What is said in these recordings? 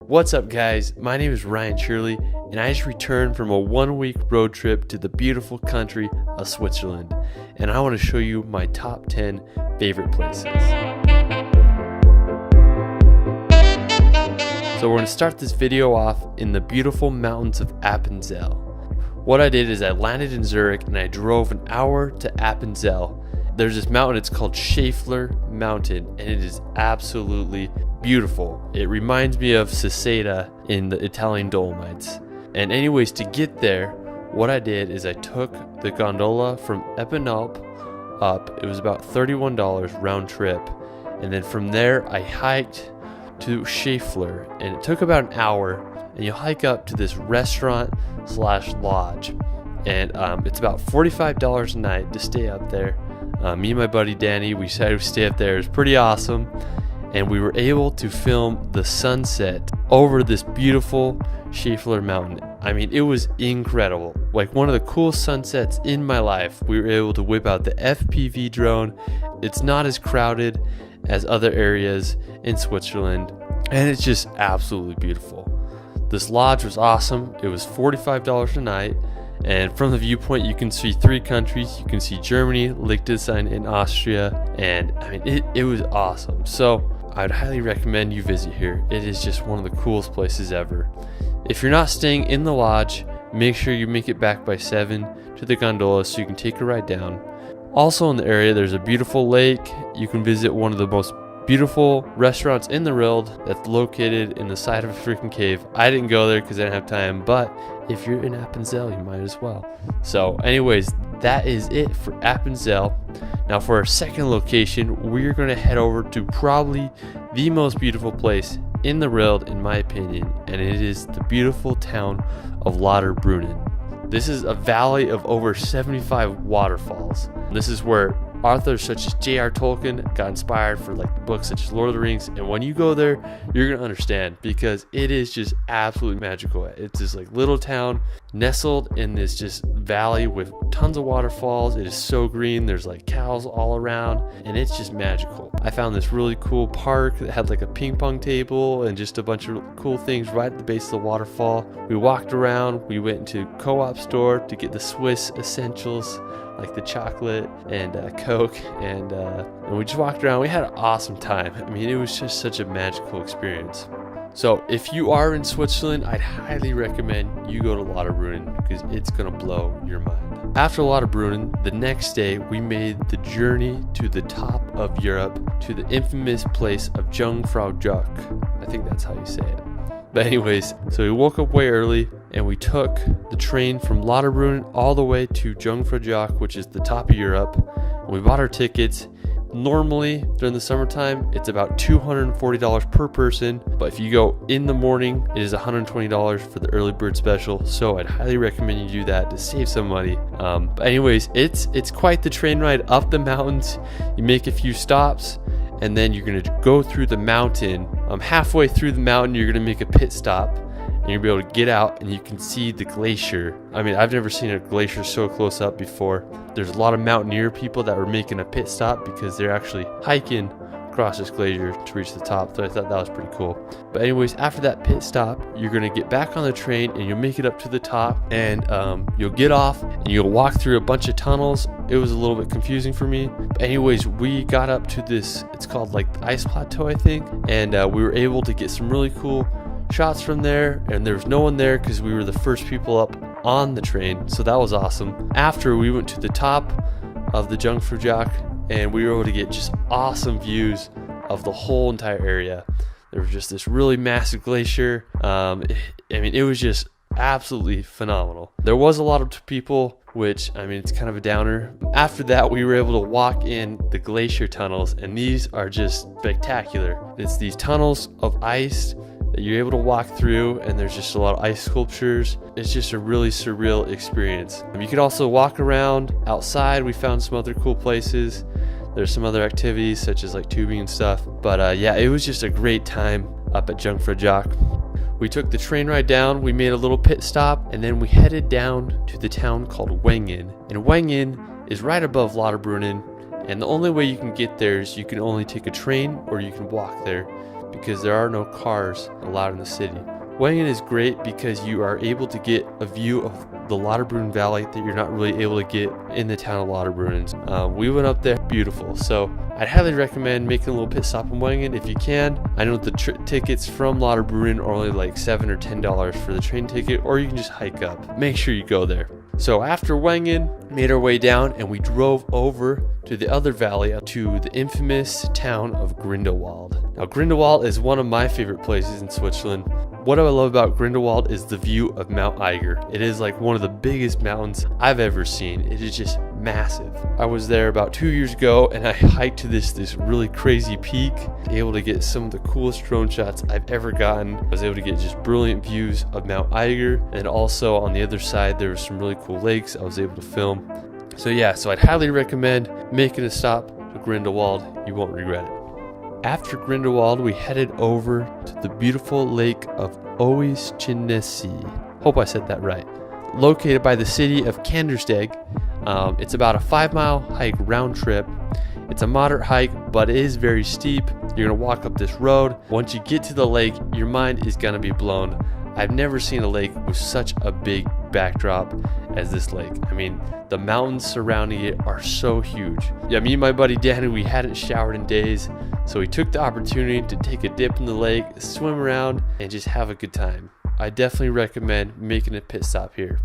What's up, guys? My name is Ryan Shirley, and I just returned from a 1-week road trip to the beautiful country of Switzerland, and I want to show you my top 10 favorite places. So we're going to start this video off in the beautiful mountains of Appenzell. What I did is I landed in Zurich and I drove an hour to Appenzell. There's this mountain, it's called Schäfler Mountain, and it is absolutely beautiful. It reminds me of Seseda in the Italian Dolomites. And anyways, to get there, what I did is I took the gondola from Eppenalp up. It was about $31 round trip. And then from there, I hiked to Schäfler, and it took about an hour. And you hike up to this restaurant/lodge. And it's about $45 a night to stay up there. Me and my buddy Danny, we decided to stay up there. It was pretty awesome. And we were able to film the sunset over this beautiful Schäfler Mountain. I mean, it was incredible. Like one of the coolest sunsets in my life. We were able to whip out the FPV drone. It's not as crowded as other areas in Switzerland. And it's just absolutely beautiful. This lodge was awesome. It was $45 a night. And from the viewpoint, you can see 3 countries. You can see Germany, Liechtenstein, and Austria. And I mean, it was awesome. So I'd highly recommend you visit here. It is just one of the coolest places ever. If you're not staying in the lodge, make sure you make it back by 7 to the gondola so you can take a ride down. Also in the area, there's a beautiful lake. You can visit one of the most beautiful restaurants in the world that's located in the side of a freaking cave. I didn't go there because I didn't have time, but if you're in Appenzell, you might as well. So anyways, that is it for Appenzell. Now for our second location, we're going to head over to probably the most beautiful place in the world, in my opinion, and it is the beautiful town of Lauterbrunnen. This is a valley of over 75 waterfalls. This is where authors such as J.R. Tolkien got inspired for like books such as Lord of the Rings, and when you go there, you're gonna understand because it is just absolutely magical. It's this like little town nestled in this just valley with tons of waterfalls. It is so green. There's like cows all around, and it's just magical. I found this really cool park that had like a ping pong table and just a bunch of cool things right at the base of the waterfall. We walked around. We went into a co-op store to get the Swiss essentials like the chocolate and Coke, and we just walked around. We had an awesome time. I mean, it was just such a magical experience. So if you are in Switzerland, I'd highly recommend you go to Lauterbrunnen because it's gonna blow your mind. After Lauterbrunnen, the next day we made the journey to the top of Europe to the infamous place of Jungfraujoch. I think that's how you say it. But anyways, so we woke up way early and we took the train from Lauterbrunnen all the way to Jungfraujoch, which is the top of Europe. And we bought our tickets. Normally during the summertime, it's about $240 per person. But if you go in the morning, it is $120 for the early bird special. So I'd highly recommend you do that to save some money. But anyways, it's quite the train ride up the mountains. You make a few stops, and then you're going to go through the mountain. Halfway through the mountain, you're going to make a pit stop, and you'll be able to get out and you can see the glacier. I mean, I've never seen a glacier so close up before. There's a lot of mountaineer people that were making a pit stop because they're actually hiking across this glacier to reach the top. So I thought that was pretty cool. But anyways, after that pit stop, you're going to get back on the train and you'll make it up to the top, and you'll get off and you'll walk through a bunch of tunnels. It was a little bit confusing for me. But anyways, we got up to this, it's called like the ice plateau, I think. And we were able to get some really cool shots from there, and there was no one there because we were the first people up on the train, so that was awesome. After, we went to the top of the Jungfraujoch, and we were able to get just awesome views of the whole entire area. There was just this really massive glacier. It was just absolutely phenomenal. There was a lot of people, which, I mean, it's kind of a downer. After that, we were able to walk in the glacier tunnels, and these are just spectacular. It's these tunnels of ice that you're able to walk through, and there's just a lot of ice sculptures. It's just a really surreal experience. You could also walk around outside. We found some other cool places. There's some other activities such as like tubing and stuff. But yeah, it was just a great time up at Jungfraujoch. We took the train ride down, we made a little pit stop, and then we headed down to the town called Wengen. And Wengen is right above Lauterbrunnen, and the only way you can get there is you can only take a train or you can walk there, because there are no cars allowed in the city. Wengen is great because you are able to get a view of the Lauterbrunnen Valley that you're not really able to get in the town of Lauterbrunnen. We went up there, beautiful. So I'd highly recommend making a little pit stop in Wengen if you can. I know the tickets from Lauterbrunnen are only like $7 or $10 for the train ticket, or you can just hike up. Make sure you go there. So after Wengen, made our way down and we drove over to the other valley, to the infamous town of Grindelwald. Now Grindelwald is one of my favorite places in Switzerland. What I love about Grindelwald is the view of Mount Eiger. It is like one of the biggest mountains I've ever seen. It is just massive. I was there about 2 years ago and I hiked to this really crazy peak, able to get some of the coolest drone shots I've ever gotten. I was able to get just brilliant views of Mount Eiger, and also on the other side there were some really cool lakes I was able to film. So yeah, so I'd highly recommend making a stop to Grindelwald. You won't regret it. After Grindelwald, we headed over to the beautiful lake of Oostchinesee. Hope I said that right. Located by the city of Kandersteg. It's about a 5-mile hike round trip. It's a moderate hike, but it is very steep. You're gonna walk up this road. Once you get to the lake, your mind is gonna be blown. I've never seen a lake with such a big backdrop as this lake. I mean, the mountains surrounding it are so huge. Yeah, me and my buddy Danny, we hadn't showered in days, so we took the opportunity to take a dip in the lake, swim around, and just have a good time. I definitely recommend making a pit stop here.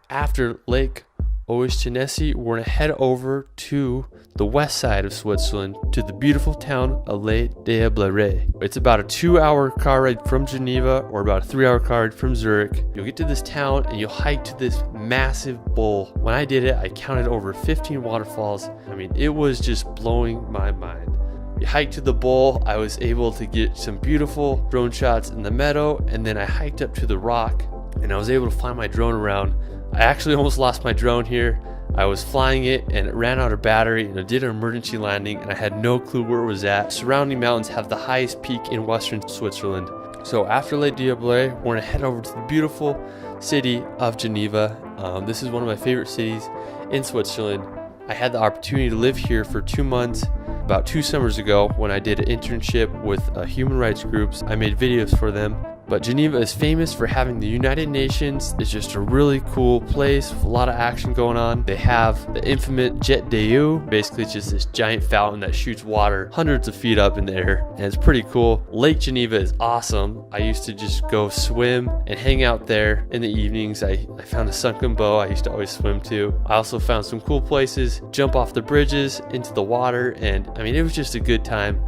After Lake Oostchinesee, we're gonna head over to the west side of Switzerland to the beautiful town of Les Diablerets. It's about a 2-hour car ride from Geneva, or about a 3-hour car ride from Zurich. You'll get to this town and you'll hike to this massive bowl. When I did it, I counted over 15 waterfalls. I mean, it was just blowing my mind. We hiked to the bowl. I was able to get some beautiful drone shots in the meadow, and then I hiked up to the rock and I was able to fly my drone around. I actually almost lost my drone here. I was flying it and it ran out of battery, and I did an emergency landing and I had no clue where it was at. Surrounding mountains have the highest peak in western Switzerland. So after Les Diablerets, we're gonna head over to the beautiful city of Geneva. This is one of my favorite cities in Switzerland. I had the opportunity to live here for 2 months about 2 summers ago when I did an internship with human rights groups. I made videos for them. But Geneva is famous for having the United Nations. It's just a really cool place with a lot of action going on. They have the infamous Jet d'Eau. Basically, it's just this giant fountain that shoots water hundreds of feet up in the air, and it's pretty cool. Lake Geneva is awesome. I used to just go swim and hang out there in the evenings. I found a sunken bow I used to always swim to. I also found some cool places, jump off the bridges into the water, and I mean, it was just a good time.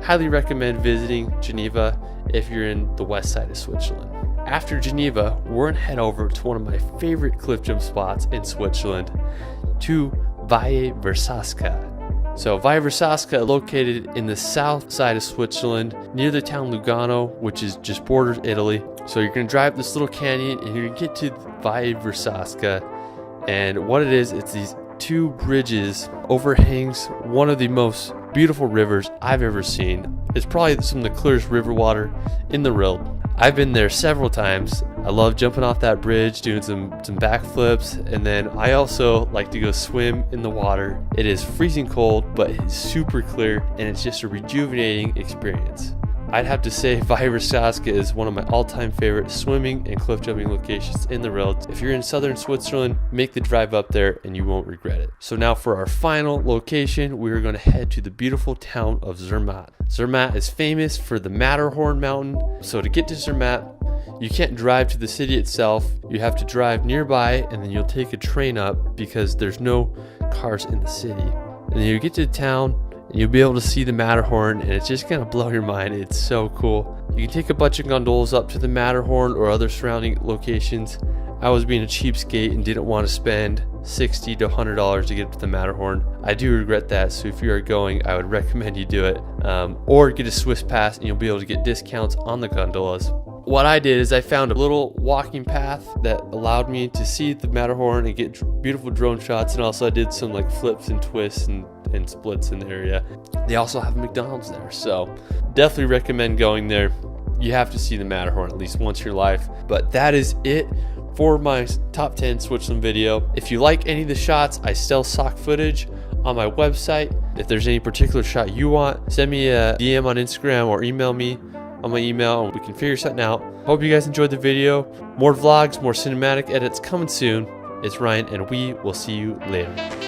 Highly recommend visiting Geneva if you're in the west side of Switzerland. After Geneva, we're gonna head over to one of my favorite cliff jump spots in Switzerland, to Valle Versasca. So Valle Versasca, located in the south side of Switzerland, near the town Lugano, which is just borders Italy. So you're gonna drive this little canyon and you're gonna get to Valle Versasca. And what it is, it's these 2 bridges, overhangs one of the most beautiful rivers I've ever seen. It's probably some of the clearest river water in the world. I've been there several times. I love jumping off that bridge, doing some backflips, and then I also like to go swim in the water. It is freezing cold, but it's super clear, and it's just a rejuvenating experience. I'd have to say Valle Versasca is one of my all-time favorite swimming and cliff jumping locations in the world. If you're in southern Switzerland, make the drive up there and you won't regret it. So now for our final location, we're going to head to the beautiful town of Zermatt. Zermatt is famous for the Matterhorn mountain. So to get to Zermatt, you can't drive to the city itself. You have to drive nearby, and then you'll take a train up because there's no cars in the city. And then you get to the town, and you'll be able to see the Matterhorn, and it's just gonna blow your mind. It's so cool. You can take a bunch of gondolas up to the Matterhorn or other surrounding locations. I was being a cheapskate and didn't want to spend $60 to $100 to get up to the Matterhorn. I do regret that, so if you are going, I would recommend you do it. Or get a Swiss pass and you'll be able to get discounts on the gondolas. What I did is I found a little walking path that allowed me to see the Matterhorn and get beautiful drone shots, and also I did some like flips and twists and splits in the area. They also have McDonald's there, so definitely recommend going there. You have to see the Matterhorn at least once in your life. But that is it for my top 10 Switzerland video. If you like any of the shots, I sell stock footage on my website. If there's any particular shot you want, send me a DM on Instagram or email me on my email and we can figure something out. Hope you guys enjoyed the video. More vlogs, more cinematic edits coming soon. It's Ryan and we will see you later.